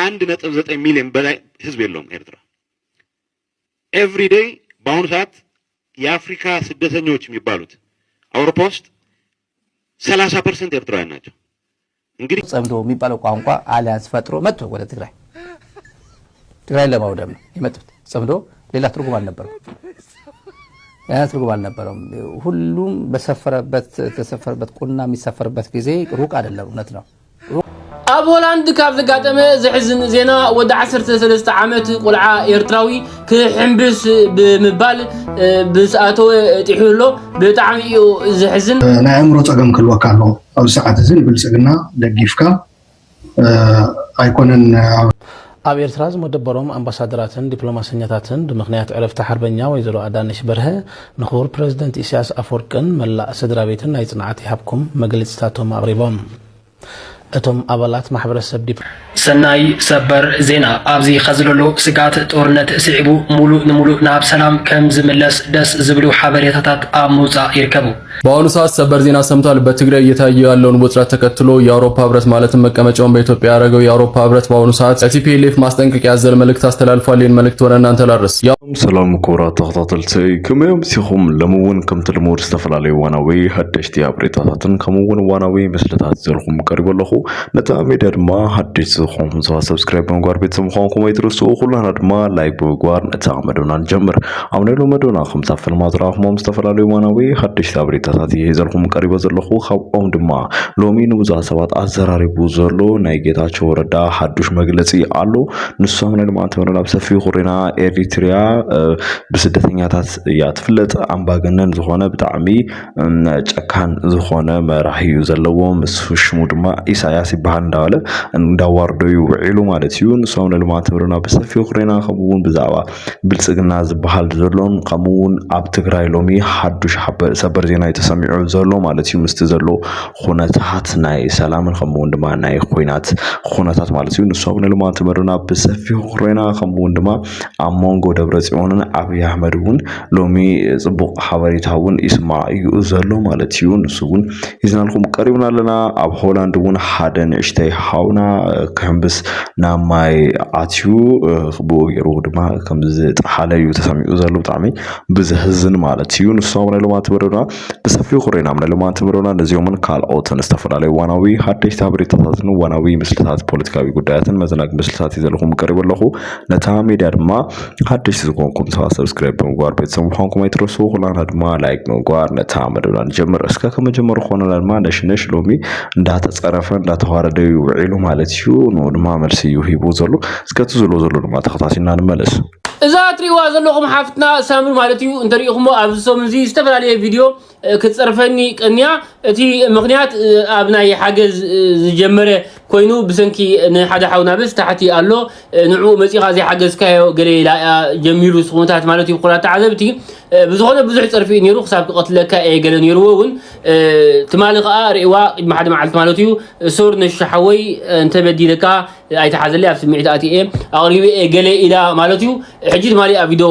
ከ1.9 ሚሊዮን በላይ ህዝብ የለውም ኤርትራ። ኤቭሪ ዴይ በአሁኑ ሰዓት የአፍሪካ ስደተኞች የሚባሉት አውሮፓ ውስጥ 30% ኤርትራውያን ናቸው። እንግዲህ ጸምዶ የሚባለው ቋንቋ አሊያንስ ፈጥሮ መጥቶ ወደ ትግራይ ለማውደም ነው የመጡት። ጸምዶ ሌላ ትርጉም አልነበረው፣ ሁሉም ተሰፈረበት ቁና የሚሰፈርበት ጊዜ ሩቅ አይደለም። እውነት ነው። ኣብ ሆላንድ ካብ ዘጋጠመ ዝሕዝን ዜና ወደ 13 ዓመት ቁልዓ ኤርትራዊ ክሕምብስ ብምባል ብሰኣተወ ጥሒሎ ብጣዕሚ ዝሕዝን ናይ ኣእምሮ ፀገም ክልወካ ኣሎ። ኣብ ሰዓት እዚ ብልጽግና ደጊፍካ ኣይኮነን። ኣብ ኤርትራ ዝመደበሮም ኣምባሳደራትን ዲፕሎማሰኛታትን ብምኽንያት ዕረፍቲ ሓርበኛ ወይዘሮ ኣዳነሽ በርሀ ንኽቡር ፕረዚደንት ኢሳያስ ኣፈወርቅን መላእ ስድራ ቤትን ናይ ጽንዓት ይሃብኩም መግለጽታቶም ኣቕሪቦም እቶም ኣባላት ማሕበረሰብ ሰናይ ሰበር ዜና ኣብዚ ከዝለሎ ስጋት ጦርነት ስዒቡ ሙሉእ ናብ ሰላም ከም ዝምለስ ደስ ዝብሉ ሓበሬታታት ኣብ ምውፃእ ይርከቡ። በአሁኑ ሰዓት ሰበር ዜና ሰምቷል። በትግራይ እየታየ ያለውን ውጥረት ተከትሎ የአውሮፓ ህብረት ማለትም መቀመጫውን በኢትዮጵያ ያደረገው የአውሮፓ ህብረት በአሁኑ ሰዓት ለቲፒኤልኤፍ ማስጠንቀቂያ ያዘለ መልእክት አስተላልፏል። ይህን መልእክት ወደ እናንተ ላድርስ። ሰላም ክቡራት ተኸታተልቲ ከመዮም ሲኹም ለምውን ከምቲ ልሙድ ዝተፈላለዩ ዋናዊ ሓደሽቲ ሓበሬታታትን ከምውን ዋናዊ ምስልታት ዘልኩም ቀሪቡ ኣለኹ። ነታ ሚድያ ድማ ሓድሽ ዝኾንኩም ሰባት ሰብስክራይብ ብምግባር ቤተሰብ ምዃንኩም ኣይትርሱ። ኩላና ድማ ላይክ ብምግባር ነታ መደብና ንጀምር። ኣብ ናይሎ መደብና ከምቲ ኣብ ፊልማት ረኣኹሞም ዝተፈላለዩ ዋናዊ ሓደሽቲ ሓበሬታታት ይዘልኩም ቀሪቡ ዘለኹ። ካብኦም ድማ ሎሚ ንብዙሓት ሰባት ኣዘራሪቡ ዘሎ ናይ ጌታቸው ረዳ ሓዱሽ መግለፂ ኣሎ። ንሶም ናይ ልምዓት ተመረና ብሰፊሑ ኩሪና ኤሪትሪያ ብስደተኛታት እያ ትፍለጥ። ኣምባገነን ዝኾነ ብጣዕሚ ጨካን ዝኾነ መራሒ ዘለዎ ምስ ሽሙ ድማ ኢሳያስ ይበሃል እንዳበለ እንዳዋርደዩ ውዒሉ ማለት እዩ። ንሶም ናይ ልምዓት ተመረና ብሰፊሑ ኩሪና ከምኡውን ብዛዕባ ብልጽግና ዝበሃል ዘሎን ከምኡውን ኣብ ትግራይ ሎሚ ሓዱሽ ሰበር ዜና ተሰሚዑ ዘሎ ማለት እዩ። ምስቲ ዘሎ ኩነታት ናይ ሰላምን ከምኡውን ድማ ናይ ኩነታት ማለት እዩ። ንሶም ናይ ልምዓት ተመረና ብሰፊሑ ኩሪና ከምኡውን ድማ ኣብ ሞንጎ ደብረጽዮንን ዓብይ ኣሕመድ እውን ሎሚ ጽቡቕ ሓበሬታ እውን ይስማዕ እዩ ዘሎ ማለት እዩ። ንሱ እውን ሒዝናልኩም ቀሪብና ኣለና። ኣብ ሆላንድ እውን ሓደ ንእሽተይ ሓውና ክሕምብስ ናብ ማይ ኣትዩ ብኡ ገይሩ ድማ ከም ዝተሓለ እዩ ተሰሚዑ ዘሎ ብጣዕሚ ብዝሕዝን ማለት እዩ። ንሶም ናይ ልምዓት ተመረና ብሰፊሑ ኩሪና ናይ ልምዓት ተመረና ነዚኦምን ካልኦትን ዝተፈላለዩ ዋናዊ ሓደሽቲ ሓበሬታታትን ዋናዊ ምስልታት ፖለቲካዊ ጉዳያትን መዘናግ ምስልታት ይዘልኩም ቀሪቡ ኣለኹ። ነታ ሚድያ ድማ ሓደሽቲ ዝኾንኩም ሰባት ሰብስክራይብ ብምግባር ቤተሰብ ምዃንኩም ኣይትረሱ። ኩላና ድማ ላይክ ብምግባር ነታ መደብና ንጀምር። እስከ ከመጀመሩ ኮነና ድማ ነሽነሽ ሎሚ እንዳተፀረፈ እንዳተዋረደ ውዒሉ ማለት እዩ። ንኡ ድማ መልሲ እዩ ሂቡ ዘሎ። እስከ ትዝሎ ዘሎ ድማ ተኸታቲልና ንመለስ። እዛ ትሪዋ ዘለኹም ሓፍትና ሳምሪ ማለት እዩ። እንተሪኢኹሞ ኣብዚ ሰሙን እዚ ዝተፈላለየ ቪድዮ ክትፀርፈኒ ቀንያ እቲ ምክንያት ኣብ ናይ ሓገዝ ዝጀመረ ኮይኑ ብሰንኪ ንሓደ ሓውና በስ ታሕቲ ኣሎ ንዑ መፂኻ ዘይሓገዝካዮ ገለ ጀሚሩ ስኹነታት ማለት እዩ። ኩላት ተዓዘብቲ ብዝኾነ ብዙሕ ፀርፊ ነይሩ ክሳብ ክቐትለካ ገለ ነይርዎ እውን ትማሊ ከዓ ርእዋ ቅድሚ ሓደ መዓልቲ ማለት እዩ። ሶር ነሻሓወይ እንተበዲለካ ኣይተሓዘለ ኣብ ስምዒት ኣትየ ኣቕሪበ ገለ ኢላ ማለት እዩ። ሕጂ ትማሊ ኣብ ቪድዮ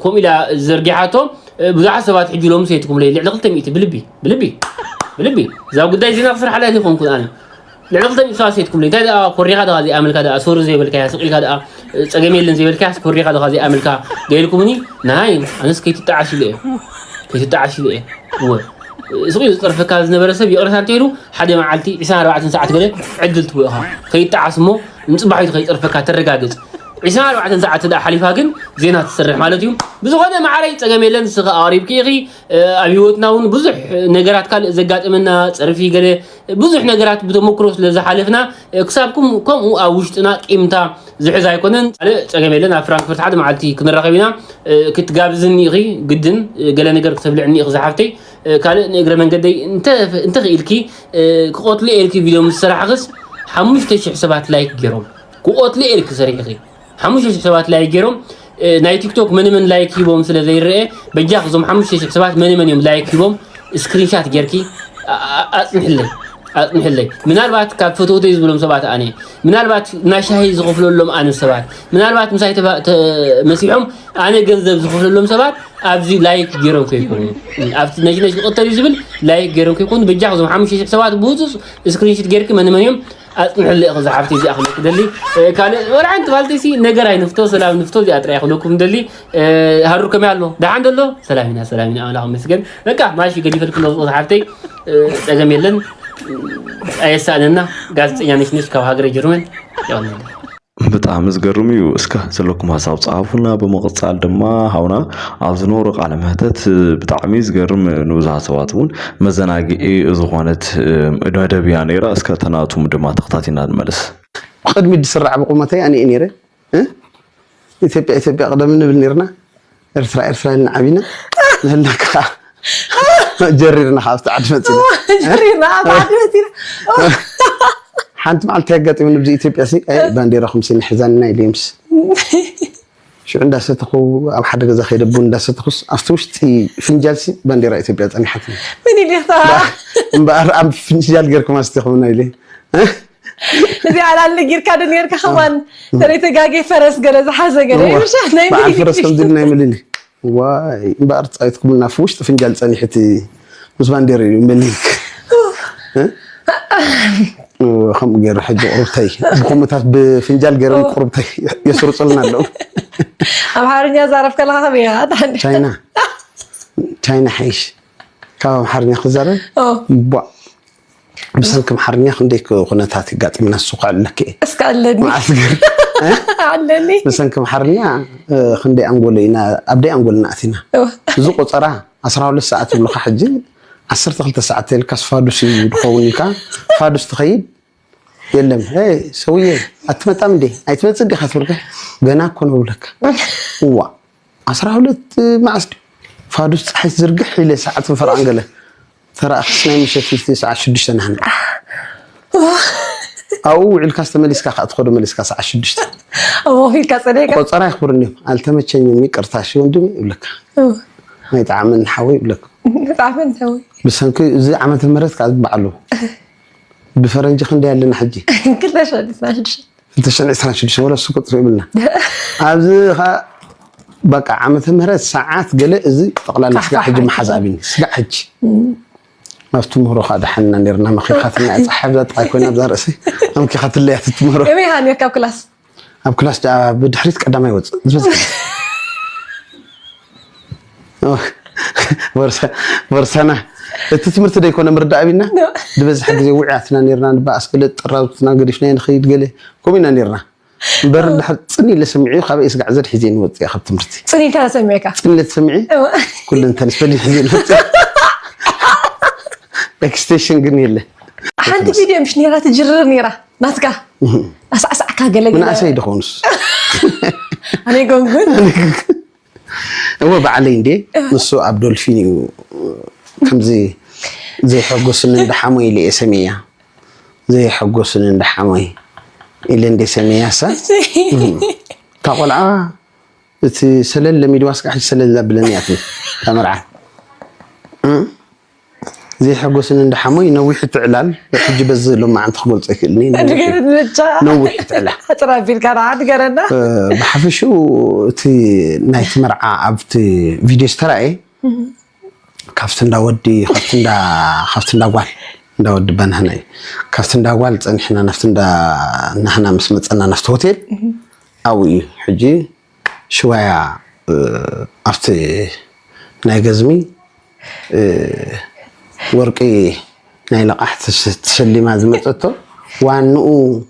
ከምኡ ኢላ ዘርጊሓቶ ብዙሓት ሰባት ሕጂ ሎም ሰይትኩም ለይ ልዕሊ 200 ብልቢ እዛ ጉዳይ ዜና ክስራሕ ላይ ይኾንኩን ኣነ ልዕሊ 200 ሰባት ሰይትኩም ለይ እንታይ ደኣ ኮሪኻ ደኣ ዘይኣመልካ ደኣ ሶር ዘይበልካ ስቂልካ ደኣ ፀገም የለን ዘይበልካ ኮሪኻ ደኣ ዘይኣመልካ ገይልኩምኒ ናይ ኣነስ ከይትጣዓሽ ኢለ እየ ስቂሉ ዝፀርፈካ ዝነበረ ሰብ ይቕረታ እንተይሉ ሓደ መዓልቲ 24 ሰዓት ገለ ዕድል ትውኢኻ ከይጣዓስ እሞ ንፅባሒቱ ከይፀርፈካ ተረጋገፅ 24 ሰዓት ተዳ ሓሊፋ ግን ዜና ትሰርሕ ማለት እዩ። ብዝኾነ ማዕረይ ፀገም የለን ስኻ ኣቕሪብኪ ኢኺ ኣብ ሂወትና እውን ብዙሕ ነገራት ካልእ ዘጋጥመና ፀርፊ ገለ ብዙሕ ነገራት ብተሞክሮ ስለዝሓለፍና ክሳብኩም ከምኡ ኣብ ውሽጥና ቂምታ ዝሕዝ ኣይኮነን። ፀገም የለን ኣብ ፍራንክፈርት ሓደ መዓልቲ ክንረኸብ ኢና ክትጋብዝኒ ኢኺ ግድን ገለ ነገር ክተብልዕኒ ኢኺ ዝሓፍተይ ካልእ ንእግረ መንገደይ እንተኽኢልኪ ክቆትሉ ኤልኪ ቪድዮ ምስ ሰራሕኽስ 5000 ሰባት ላይክ ገይሮም ክቆትሉ ኤልኪ ሰሪሕ ኢኺ 5000 ሰባት ላይክ ገይሮም ናይ ቲክቶክ መንመን ላይክ ሂቦም ስለ ዘይርአ በጃኽ እዞም 5000 ሰባት መንመን እዮም ላይክ ሂቦም ስክሪንሻት ጌርኪ ኣጽንሕለይ ምናልባት ካብ ፎቶተይ ዝብሎም ሰባት ኣነ ምናልባት ናሻሂ ዝኸፍለሎም ኣነ ሰባት ምናልባት ምሳይ መሲሖም ኣነ ገንዘብ ዝኸፍለሎም ሰባት ኣብዚ ላይክ ገይሮም ከይኮኑ ኣብቲ ነጅነጅ ክቕተል ዝብል ላይክ ገይሮም ከይኮኑ በጃኽ እዞም 5000 ሰባት ብዙሕ ስክሪንሾት ጌርኪ መንመን እዮም أتنحل زحفتي زي أخلق دلي كان ولا عند والدي نجار هاي نفتو سلام نفتو زي أتري أخلقكم دلي هارو كم يعلو ده عند الله سلامنا أنا هم مسكين لكن ماشي قديم في كل زحفتي أجمعين أي سألنا قاعد يعني شنيش كوهاجر جرمن يلا بتاع مزجرم يو اسكا زلكم حساب صعفنا بمقصال دما هاونا ازنور قال مهتت بتاع مزجرم نوزها سواتون مزناقي زغونت ادبيا نيرا اسكا تناتو دما تختاتينا الملس قدمي تسرع بقومتي اني نيره اثيوبيا قدم نبل نيرنا ارثرا نعبينا هلك جريرنا خافت عدفتنا جريرنا عدفتنا حنت معلت هقت من بدي إثيوبيا سي بانديرا 50 حزاننا يليمس شو عندها ستخو أو حد جزا خير بون دا ستخص أفتوشتي فنجالسي بانديرا إثيوبيا أنا حكي من اللي اختار مبقى أم فنجال غيركم أستخدمنا إليه زي على اللي غير كادن غير كمان ترى تجاجي فرس جرز حاجة جري مش إحنا مع الفرس كم دينا يمليني واي مبقى أرتقيتكم النافوش تفنجالس أنا حتي مش بانديرا يمليك وخم غير حج قربتي بقومتات بفنجال غير قربتي يسرص لنا له أمحارني زعرف كلها خبيها تشاينا حيش كم حرني خزارة بوا بس كم حرني خنديك قناتات قات من السوق علىك اسكالني معسكر علني بس كم حرني خندي انغولينا ابدي انغولنا اثينا زقو صرا 12 ساعات بلو حجي 12 ساعات الكاس فادوس يدخونيكا فادوس تخيب يلم هي سويه اتمتام دي ايتمت دي خاطرك غنا كون لك هو 12 معسد فادوس حيت زرقح الى ساعات فرانغله ترى خصنا نمشي في ساعه 6 نحن او الكاس تمليسكا خاطخدو مليسكا ساعه 6 او في الكاس عليك قصرا يخبرني التمتشني يقرتاش وندم يقول لك ما يتعامل حوي يقول لك تعرفين تسوي بس هنك زي عملت المرات قاعد بعلو بفرنج خندي لنا حجي كل شيء 12 انت شنو 12 ولا سكوت يقولنا ابز بقى عملت المرات ساعات قال ازي طقلا سقع حجي ما حزابين سقع حجي مفتمرو خاد حنا نيرنا مخيخاتنا صحاب ذات كنا بزرسي امكي خات اللي تتمرو يمي هاني كاب كلاس اب كلاس بدحريت قدامي وص ورسنا التتمرت دي كنا مردا ابينا دبز حق زي وعاتنا نيرنا نبا اسكلت طراوتنا قديشنا نخيد قلي كومينا نيرنا برد حد صني لسمعي خاب اسقع زد حزين وص يا خط مرتي صني كان سمعك صني تسمعي كل انت نسبلي حزين وص باكستيشن قنيله حد فيديو مش نيرة تجرر نيرة ناتكا اسع كاغلي من اسيد خونس انا يقول هو بعلين دي نسو عبد الفيني كم زي حقوسن اندحامي لي اسميه زي حقوسن اندحامي اللي اندي سميه سا تقول تي سلل لمي دواسك حج سلل بلنياتي تمرع زي حقوسن اندحامي نويح تعلال حج بزلو ما عند تقول تكلني نويح تعلال ترى في الكرات قرنا بحفشو تي نايت مرعى ابتي فيديو ستراي كافتن دا ودي خافتن دا غوال دا ود بن هناي كافتن دا غوال صنحنا نفتن دا نحنا مسمصنا نفت هوتيل او حجي شويه افتي ناي غزمي ورقي ناي لقحت تسليما زمصتو وانو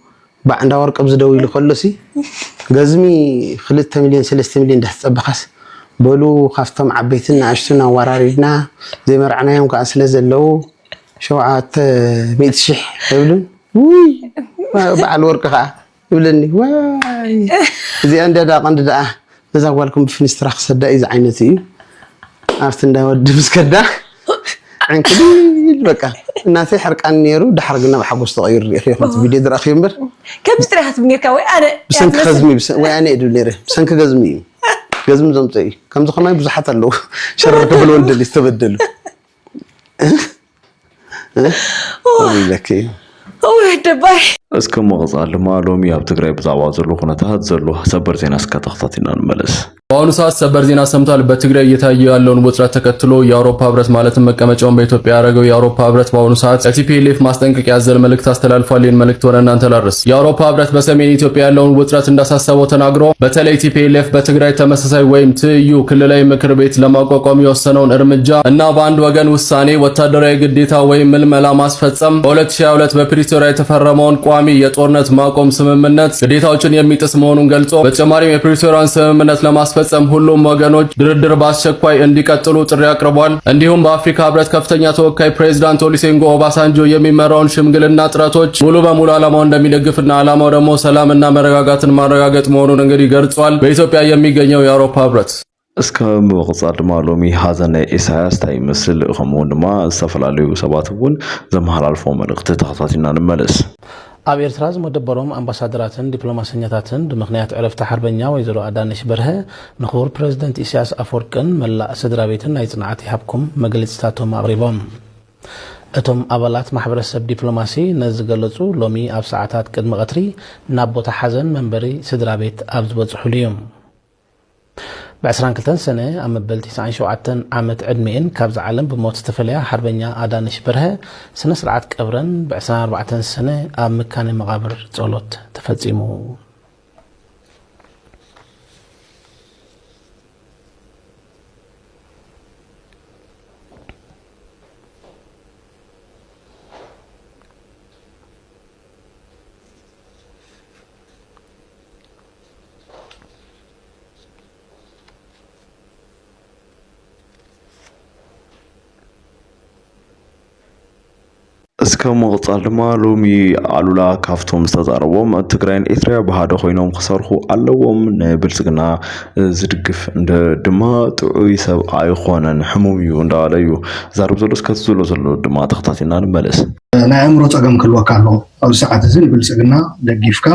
بعد ورق بزدو يلو خلصي غزمي 2 مليون 3 مليون ده تصبخس بولو خافتم عبيتنا عشتنا وراردنا زي مرعنا يوم كان سلازلو شوعات 100 شح يقولون وي بعد الورق خا يقولني واي زي عند دا قند دا نزاولكم بفنستراخ صدا اذا عينتي عرفت اندا ود مسكدا عن كل بقى الناس يحرقان نيرو دحرقنا بحقوس تغير يا اخي خلت فيديو در اخي مبر كم استراحت منك وانا بسنك خزمي وانا ادو ليره بسنك غزمي غزم زمطي كم زخنا بزحات له شرك بالولد اللي استبدلوا ها ها لك هو دبي اسكم مغزال مالوم ياب تقرأ بزعوات زلو خناتها زلو سبر زين اسكا تخطاتنا الملس በአሁኑ ሰዓት ሰበር ዜና ሰምቷል። በትግራይ እየታየ ያለውን ውጥረት ተከትሎ የአውሮፓ ህብረት ማለትም መቀመጫውን በኢትዮጵያ ያደረገው የአውሮፓ ህብረት በአሁኑ ሰዓት ለቲፒኤልኤፍ ማስጠንቀቂያ ያዘለ መልእክት አስተላልፏል። ይህን መልእክት ወደ እናንተ ላድርስ። የአውሮፓ ህብረት በሰሜን ኢትዮጵያ ያለውን ውጥረት እንዳሳሰበው ተናግሮ በተለይ ቲፒኤልኤፍ በትግራይ ተመሳሳይ ወይም ትይዩ ክልላዊ ምክር ቤት ለማቋቋም የወሰነውን እርምጃ እና በአንድ ወገን ውሳኔ ወታደራዊ ግዴታ ወይም ምልመላ ማስፈጸም በ2022 በፕሪቶሪያ የተፈረመውን ቋሚ የጦርነት ማቆም ስምምነት ግዴታዎችን የሚጥስ መሆኑን ገልጾ በተጨማሪም የፕሪቶሪያን ስምምነት ለማስፈጸም ሁሉም ወገኖች ድርድር በአስቸኳይ እንዲቀጥሉ ጥሪ አቅርቧል። እንዲሁም በአፍሪካ ህብረት ከፍተኛ ተወካይ ፕሬዝዳንት ኦሉሴጉን ኦባሳንጆ የሚመራውን ሽምግልና ጥረቶች ሙሉ በሙሉ ዓላማው እንደሚደግፍና ዓላማው ደግሞ ሰላምና መረጋጋትን ማረጋገጥ መሆኑን እንግዲህ ገልጿል። በኢትዮጵያ የሚገኘው የአውሮፓ ህብረት እስከ መغጻድ ማሎሚ ሐዘነ ኢሳያስ ታይ ምስል ከመሆን ድማ ሰፈላልዩ ሰባቱን ዘመሐላልፎ መልእክት ተኸታቲና እንመለስ። ኣብ ኤርትራ ዝመደበሮም ኣምባሳደራትን ዲፕሎማሰኛታትን ብምኽንያት ዕረፍቲ ሓርበኛ ወይዘሮ ኣዳነች በርሀ ንኽቡር ፕሬዝደንት ኢሳያስ ኣፈወርቅን መላእ ስድራ ቤትን ናይ ጽንዓት ይሃብኩም መግለጽታቶም ኣቕሪቦም እቶም ኣባላት ማሕበረሰብ ዲፕሎማሲ ነዝገለጹ ሎሚ ኣብ ሰዓታት ቅድሚ ቀትሪ ናብ ቦታ ሓዘን መንበሪ ስድራ ቤት ኣብ ዝበጽሑሉ እዮም ب22 سنة أم بلتي 97 عامت عدمين كابز عالم بموت استفليا حربنيا أدانش برها سنة سرعة كبرن ب24 سنة أم مكان مغابر تصولت تفزيمو እስከ መغጻል ድማ ሎሚ አሉላ ካፍቶም ዝተዛረቦም ትግራይን ኤርትራ በሃደ ኮይኖም ክሰርሑ ኣለዎም ንብልጽግና ዝድግፍ እንደ ድማ ጥዑይ ሰብ ኣይኾነን ሕሙም እዩ እንዳለዩ ዛርብ ዘሎ እስከ ዝሎ ዘሎ ድማ ተኸታቲና ንመለስ ናይ ኣምሮ ጸገም ክልወካ ኣሎ ኣብ ሰዓት እዚ ንብልጽግና ደጊፍካ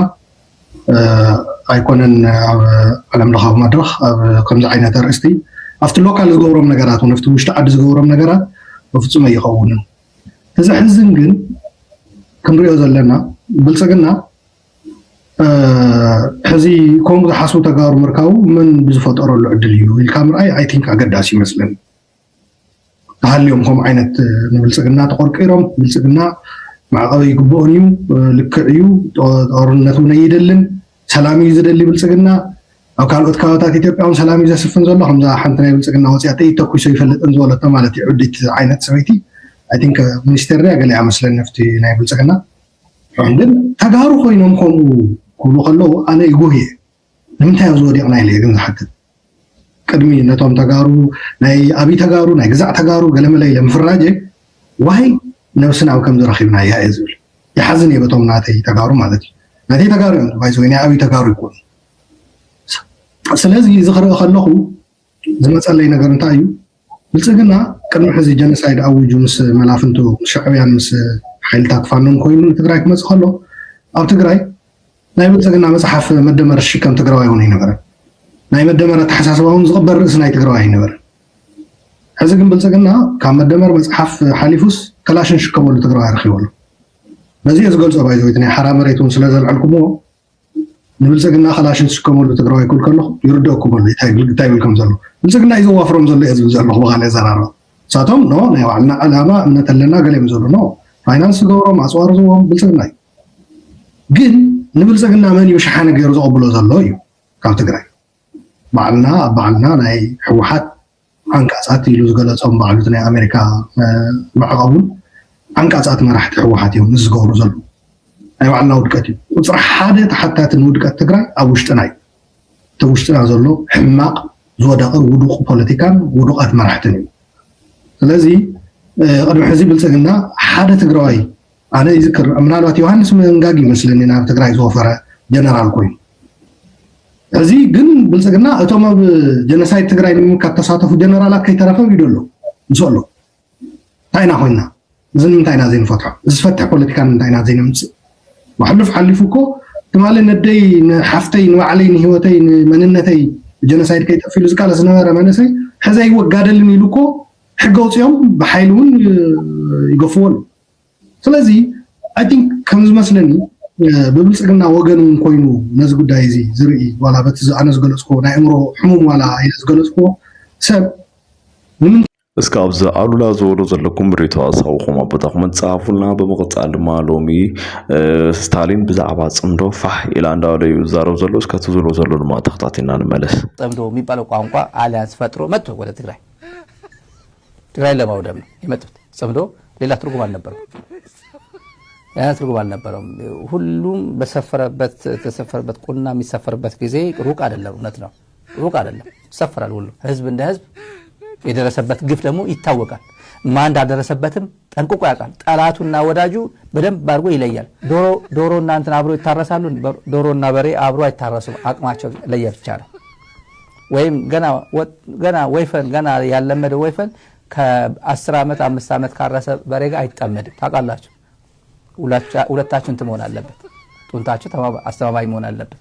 ኣይኮነን ኣብ ዓለም ለኻዊ መድረኽ ኣብ ከምዚ ዓይነት ኣርእስቲ ኣብቲ ሎካል ዝገብሮም ነገራት ወነፍቲ ውሽጢ ዓዲ ዝገብሮም ነገራት በፍጹም ኣይኸውንን እዚ ሕዝን ግን ክንሪኦ ዘለና ብልጽግና ሕዚ ከምኡ ዝሓስቡ ተጋሩ ምርካቡ ምን ብዝፈጠረሉ ዕድል እዩ ኢልካ ምርኣይ ኣይ ቲንክ ኣገዳሲ ይመስለኒ ተሃልዮም ከምኡ ዓይነት ንብልጽግና ተቆርቂሮም ብልጽግና ማዕቐቢ ይግብኦን እዩ ልክዕ እዩ ጦርነት እውን ኣይደልን ሰላም እዩ ዝደሊ ብልጽግና ኣብ ካልኦት ከባቢታት ኢትዮጵያ እውን ሰላም እዩ ዘስፍን ዘሎ ከምዛ ሓንቲ ናይ ብልጽግና ወፂኣ ጥይት ተኩሶ ይፈልጥን ዝበለቶ ማለት እዩ ዕዲት ዓይነት ሰበይቲ I think minister قال لي مثلا نفتي نائب السكنة عندن تجارو خوينهم كم خلوا أنا يجوهي لمن تيازودي أنا اللي جنز حتى كدمي نتوم تجارو ناي أبي تجارو ناي جزع تجارو قال لي لما فرجة وهي نفسنا وكم درخي من هيا يزول يحزنني بتوم ناتي تجارو مالتي ناتي تجارو بايزويني أبي تجارو يكون سلازي زخر خلوه زي ما تسأل لي نقرن تايو بلصقنا كان حزي جنسايد أوجو مس ملافنتو شعبيان مس حيلتات فانون كوينو تقراي كمس خلو أو تقراي ناي بلصقنا مصحف مدمر الشكم تقراي هوني نبر ناي مدمر تحساسبهم زغبر رأس ناي تقراي نبر حزي كن بلصقنا كان مدمر مصحف حليفوس كلاشن شكم ولا تقراي رخي ولا بزي أزقل صباي زويتني حرام ريتون سلازل علكمو نبلصقنا خلاشن شكم ولا تقراي كل كله يردوكم ولا تايبلكم زلو بلصقنا يزوافرهم زلو يزو زلو بغالي زرارو ساتهم نو ناي وعلنا علامة نتلنا قليم زلو نو فاينانس جورو معصوار زوهم بلصقنا جن نبلصقنا من يشحن غير زو بلو زلو يو كاو تقراي بعلنا ناي حوحات عنقاصات يلوز غلصهم بعلوت ناي امريكا معقبون عنقاصات مرحت حوحات يوم نزغورو زلو اي وعلنا ودقتي وصراحه حاده حتى تنودقت تقراي اوشتناي توشتنا زلو حماق زودق ودق بوليتيكان ودقات مرحتني ስለዚህ قدم حزب بلصقنا حدا تግራይ انا يذكر ምናልባት ዮሐንስ መንጋግ ይመስለኒ ናብ ትግራይ ዝወፈረ ጀነራል ኮይኑ እዚ ግን بلصقنا እቶም ኣብ ጀነሳይድ ትግራይ ንምካት ተሳተፉ ጀነራላት ከይተረፈው ይደሉ እንሰሎ ታይና ኮይና ዝን ታይና ዘይን ፈትሖ ዝፈትሕ ፖለቲካን ታይና ዘይን ምጽ وحلف حلفوكو تمال ندي حفتي نوعلي هوتي مننتي ጀነሳይድ ከይተፊሉ ዝቃለ ዝነበረ መንሰይ ሕዘይ ወጋደልን ይልኮ حقوقهم بحيلون يقفون. ስለዚህ I think كم زمسلني ብብልጽግና ወገን ኮይኑ ነዚ ጉዳይ እዚ ዝርኢ ዋላ በቲ ኣነ ዝገለጽኮ ናይ እምሮ ሕሙም ዋላ ዝገለጽኮ ሰብ እስከ ኣብዚ ኣሉላ ዝበሎ ዘለኩም ብሬቶ ኣሳውኹም ኣቦታኹም መጽሓፉና በመቕጻል ድማ ሎሚ ስታሊን ብዛዕባ ጽምዶ ፋሕ ኢላ እንዳበለ ይዛረብ ዘሎ እስከ ትዝሎ ዘሎ ድማ ተኸታቲና ንመለስ። ጽምዶ የሚባለው ቋንቋ አሊያንስ ፈጥሮ መጥቶ ወደ ትግራይ ለማውደም ነው የመጡት። ጽምዶ ሌላ ትርጉም አልነበረም። ያ ትርጉም አልነበረም። ሁሉም ተሰፈረበት ቁና የሚሰፈርበት ጊዜ ሩቅ አይደለም። እውነት ነው፣ ሩቅ አይደለም። ይሰፈራል። ሁሉ ህዝብ እንደ ህዝብ የደረሰበት ግፍ ደግሞ ይታወቃል። ማን እንዳደረሰበትም ጠንቅቆ ያውቃል። ጠላቱና ወዳጁ በደንብ አድርጎ ይለያል። ዶሮና እንትን አብሮ ይታረሳሉ። ዶሮና በሬ አብሮ አይታረሱም። አቅማቸው ለየብቻ ነው። ወይም ገና ወይፈን ገና ያለመደ ወይፈን ከ10 ዓመት 5 ዓመት ካረሰ በሬ ጋር አይጣመድም። ታውቃላችሁ። ሁለታችን መሆን አለበት። ጡንታችሁ አስተማማኝ መሆን አለበት።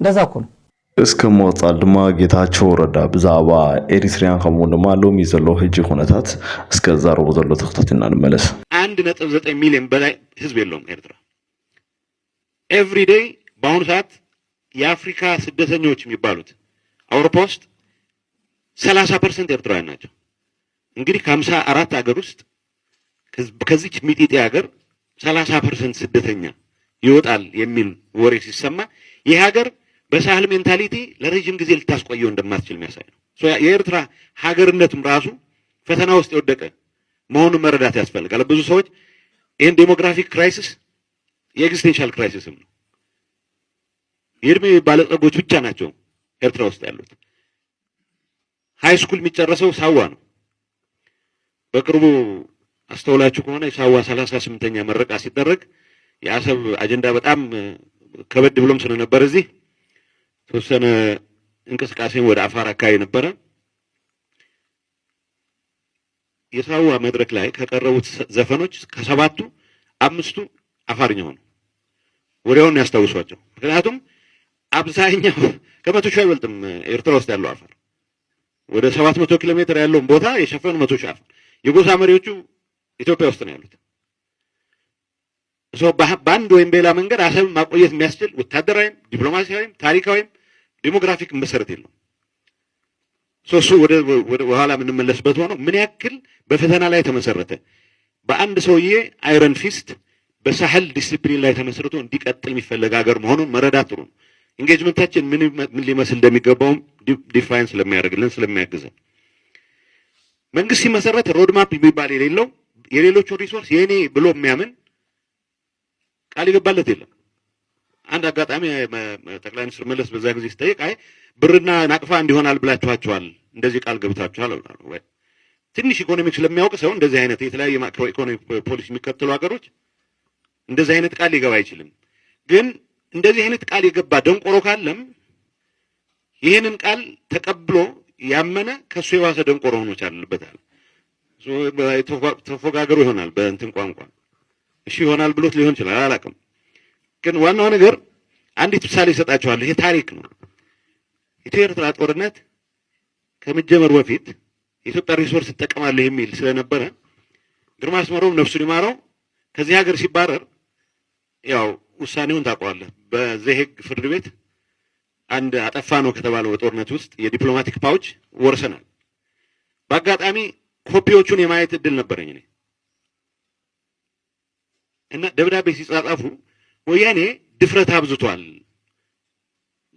እንደዛ እኮ ነው። እስከ መውጣት ድማ ጌታቸው ረዳ ብዛዕባ ኤሪትሪያን ከምኡ ድማ ሎሚ ዘሎ ሕጂ ኩነታት እስከ ዛረቦ ዘሎ ተኸታቲና ንመለስ። 1.9 ሚሊዮን በላይ ህዝብ የለውም ኤርትራ። ኤቭሪ ዴይ በአሁኑ ሰዓት የአፍሪካ ስደተኞች የሚባሉት አውሮፓ ውስጥ 30% ኤርትራውያን ናቸው። እንግዲህ ከ54 ሀገር ውስጥ ከዚች ሚጢጤ ሀገር 30% ስደተኛ ይወጣል የሚል ወሬ ሲሰማ ይህ ሀገር በሳህል ሜንታሊቲ ለረጅም ጊዜ ልታስቆየው እንደማትችል የሚያሳይ ነው። የኤርትራ ሀገርነትም ራሱ ፈተና ውስጥ የወደቀ መሆኑን መረዳት ያስፈልጋል። ብዙ ሰዎች ይህን ዴሞግራፊክ ክራይሲስ የኤግዚስቴንሻል ክራይሲስም ነው። የእድሜ ባለጸጎች ብቻ ናቸው ኤርትራ ውስጥ ያሉት። ሃይ ስኩል የሚጨረሰው ሳዋ ነው። በቅርቡ አስተውላችሁ ከሆነ የሳዋ 38ኛ መረቃ ሲደረግ የአሰብ አጀንዳ በጣም ከበድ ብሎም ስለነበር እዚህ ተወሰነ እንቅስቃሴን ወደ አፋር አካባቢ ነበረ። የሳዋ መድረክ ላይ ከቀረቡት ዘፈኖች ከ7ቱ 5ቱ አፋርኛ ሆኑ። ወዲያውኑ ያስታውሷቸው። ምክንያቱም አብዛኛው ከ100 ሺህ አይበልጥም ኤርትራ ውስጥ ያለው አፋር። ወደ 700 ኪሎ ሜትር ያለውን ቦታ የሸፈኑ 100 ሺህ አፋር። የጎሳ መሪዎቹ ኢትዮጵያ ውስጥ ነው ያሉት። በአንድ ወይም በሌላ መንገድ አሰብን ማቆየት የሚያስችል ወታደራዊም ዲፕሎማሲያዊም ታሪካዊም ዲሞግራፊክ መሰረት የለው። እሱ ወደ ኋላ የምንመለስበት ሆኖ ምን ያክል በፈተና ላይ ተመሰረተ በአንድ ሰውዬ አይረን ፊስት በሳህል ዲሲፕሊን ላይ ተመስርቶ እንዲቀጥል የሚፈለግ ሀገር መሆኑን መረዳት ጥሩ ነው። ኢንጌጅመንታችን ምን ሊመስል እንደሚገባውም ዲፋይን ስለሚያደርግልን ስለሚያግዘን መንግስት ሲመሰረት ሮድማፕ የሚባል የሌለው የሌሎቹን ሪሶርስ የኔ ብሎ የሚያምን ቃል ይገባለት የለም። አንድ አጋጣሚ ጠቅላይ ሚኒስትር መለስ በዛ ጊዜ ሲጠይቅ አይ ብርና ናቅፋ እንዲሆናል ብላችኋቸዋል፣ እንደዚህ ቃል ገብታችኋል ወይ? ትንሽ ኢኮኖሚክስ ስለሚያውቅ ሰው እንደዚህ አይነት የተለያየ ማክሮ ኢኮኖሚ ፖሊሲ የሚከተሉ ሀገሮች እንደዚህ አይነት ቃል ሊገባ አይችልም። ግን እንደዚህ አይነት ቃል የገባ ደንቆሮ ካለም ይህንን ቃል ተቀብሎ ያመነ ከሱ የባሰ ደንቆሮ ሆኖ ይቻላልበታል። ተፎጋገሩ ይሆናል በእንትን ቋንቋ እሺ ይሆናል ብሎት ሊሆን ይችላል፣ አላውቅም። ግን ዋናው ነገር አንዲት ምሳሌ እሰጣችኋለሁ። ይሄ ታሪክ ነው። ኢትዮ ኤርትራ ጦርነት ከመጀመሩ በፊት የኢትዮጵያ ሪሶርስ ትጠቀማለህ የሚል ስለነበረ ግርማ አስመሮም ነፍሱን ይማረው ከዚህ ሀገር ሲባረር ያው ውሳኔውን ታውቀዋለህ። በዘሄግ ፍርድ ቤት አንድ አጠፋ ነው ከተባለው ጦርነት ውስጥ የዲፕሎማቲክ ፓውች ወርሰናል። በአጋጣሚ ኮፒዎቹን የማየት እድል ነበረኝ እኔ እና ደብዳቤ ሲጻጻፉ ወያኔ ድፍረት አብዝቷል፣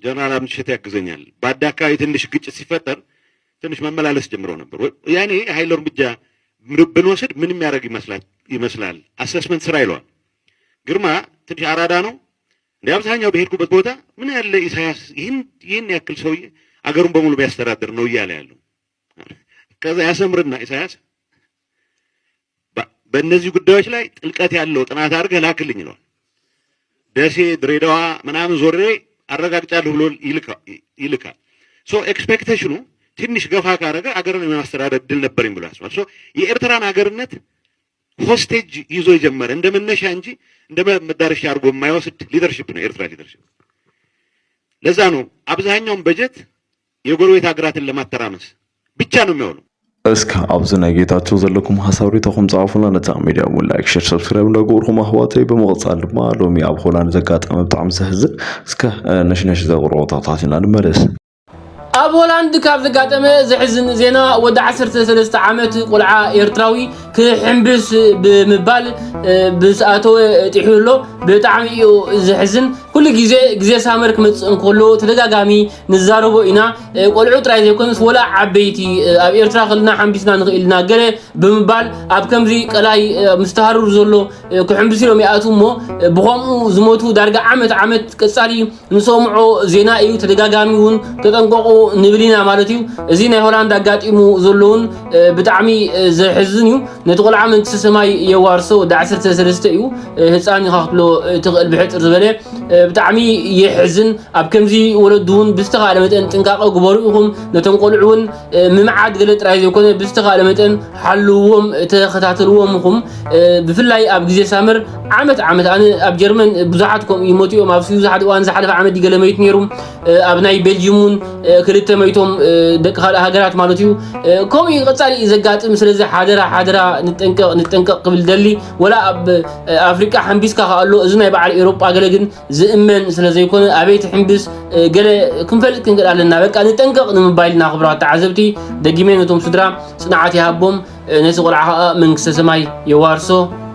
ጀነራል አምሽት ያግዘኛል፣ ባዳ አካባቢ ትንሽ ግጭት ሲፈጠር ትንሽ መመላለስ ጀምሮ ነበር። ወያኔ ኃይል እርምጃ ብንወስድ ምን የሚያደርግ ይመስላል አሰስመንት ስራ ይለዋል። ግርማ ትንሽ አራዳ ነው። እንደ አብዛኛው በሄድኩበት ቦታ ምን ያለ ኢሳያስ ይህን ያክል ሰውዬ አገሩን በሙሉ ቢያስተዳድር ነው እያለ ያለው። ከዛ ያሰምርና ኢሳያስ በእነዚህ ጉዳዮች ላይ ጥልቀት ያለው ጥናት አድርገህ ላክልኝ ይለዋል። ደሴ፣ ድሬዳዋ ምናምን ዞሬ አረጋግጫለሁ ብሎ ይልካል። ሶ ኤክስፔክቴሽኑ ትንሽ ገፋ ካደረገ አገርን የማስተዳደር ድል ነበረኝ ብሎ ያስባል። ሶ የኤርትራን አገርነት ሆስቴጅ ይዞ የጀመረ እንደ መነሻ እንጂ እንደ መዳረሻ አድርጎ የማይወስድ ሊደርሺፕ ነው የኤርትራ ሊደርሺፕ። ለዛ ነው አብዛኛውን በጀት የጎረቤት ሀገራትን ለማተራመስ ብቻ ነው የሚሆነው። እስከ አብዝና ጌታቸው ዘለኩም ሐሳብ ሪተኩም ጻፉና ነታ ሚዲያ ላይክ ሼር ሰብስክራይብ እንደጎርኩም አህዋተይ በመቀጻል ድማ ሎሚ አብ ሆላንድ ዘጋጠመ በጣም ሰህዝን እስከ ነሽነሽ ዘቅሮታታትና ንመለስ ኣብ ሆላንድ ካብ ዘጋጠመ ዝሕዝን ዜና ወደ 13 ዓመት ቆልዓ ኤርትራዊ ክሕምብስ ብምባል ብሰኣተወ ጥሒሎ ብጣዕሚ እዩ ዝሕዝን ኩሉ ግዜ ሳመር ክመጽእ እንከሎ ተደጋጋሚ ንዛረቦ ኢና ቆልዑ ጥራይ ዘይኮነስ ወላ ዓበይቲ ኣብ ኤርትራ ክልና ሓምቢስና ንኽኢልና ገለ ብምባል ኣብ ከምዚ ቀላይ ምስተሃርሩ ዘሎ ክሕምብስ ኢሎም ይኣቱ እሞ ብኸምኡ ዝሞቱ ዳርጋ ዓመት ቀጻሊ ንሰምዖ ዜና እዩ ተደጋጋሚ እውን ተጠንቀቑ ንብሊና ማለት እዩ እዚ ናይ ሆላንድ አጋጢሙ ዘለውን ብጣዕሚ ዘሕዝን እዩ ነቲ ቆልዓ መንግስቲ ሰማይ የዋርሶ ወደ 13 እዩ ህፃን ይኻክሎ ትኽእል ብሕፅር ዝበለ ብጣዕሚ ይሕዝን ኣብ ከምዚ ወለዱን ብዝተኻለ መጠን ጥንቃቐ ግበሩ ኢኹም ነቶም ቆልዑን ምምዓድ ገለ ጥራይ ዘይኮነ ብዝተኻለ መጠን ሓልውዎም ተኸታተልዎም ኢኹም ብፍላይ ኣብ ግዜ ሳመር ዓመት ኣነ ኣብ ጀርመን ብዙሓት ከም ይሞቱ እዮም ኣብ ስዊዝ ሓደ እዋን ዝሓለፈ ዓመት ይገለመይት ነይሩ ኣብ ናይ ቤልጅየሙን ክልተ መይቶም ደቂ ካልእ ሃገራት ማለት እዩ ከምኡ ቀጻሊ ዘጋጥም ስለዚ ሓደራ ንጠንቀቕ ክብል ደሊ ወላ ኣብ ኣፍሪካ ሓምቢስካ ካሎ እዚ ናይ በዓል ኤውሮጳ ገለ ግን ዝእመን ስለዘይኮነ ኣበይቲ ሕምብስ ገለ ክንፈልጥ ክንክእል ኣለና በቃ ንጠንቀቕ ንምባይልና ክብራት ተዓዘብቲ ደጊሜ ነቶም ስድራ ጽንዓት ይሃቦም ነቲ ቆልዓ መንግስተ ሰማይ የዋርሶ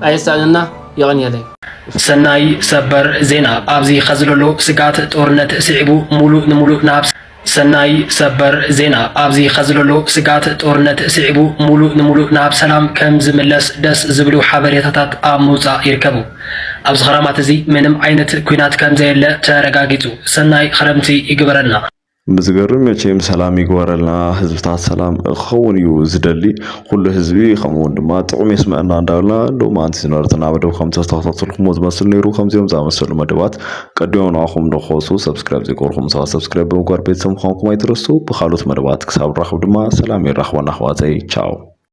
ኣየሳእንና ይቕንየለይ ሰናይ ሰበር ዜና ኣብዚ ከዝለሎ ስጋት ጦርነት ስዒቡ ሙሉእ ንሙሉእ ናብ ሰናይ ሰበር ዜና ኣብዚ ከዝለሎ ስጋት ጦርነት ስዒቡ ሙሉእ ንሙሉእ ናብ ሰላም ከም ዝምለስ ደስ ዝብሉ ሓበሬታታት ኣብ ምውፃእ ይርከቡ ኣብዚ ኸራማት እዚ ምንም ዓይነት ኩናት ከም ዘየለ ተረጋጊፁ ሰናይ ክረምቲ ይግበረልና بزغرم يچيم سلام يغورلنا حزبታት ሰላም خون يو زدلي كل حزبي خمون دما طعم يسمعنا እንዳልና ዶማንት ሲኖርተና ወደው ከም ተስተካክሉኩም ዝመስል ነይሩ ከምዚኦም ዛመሰሉ መደባት ቀዲውን አኹም ደኾሱ ሰብስክራይብ ዝቆርኩም ሰብስክራይብ በጓር ቤተሰብ ኾንኩም አይትረሱ በኻሎት መደባት ክሳብ ራኸብ ድማ ሰላም ይራኽወና ሐዋዘይ ቻው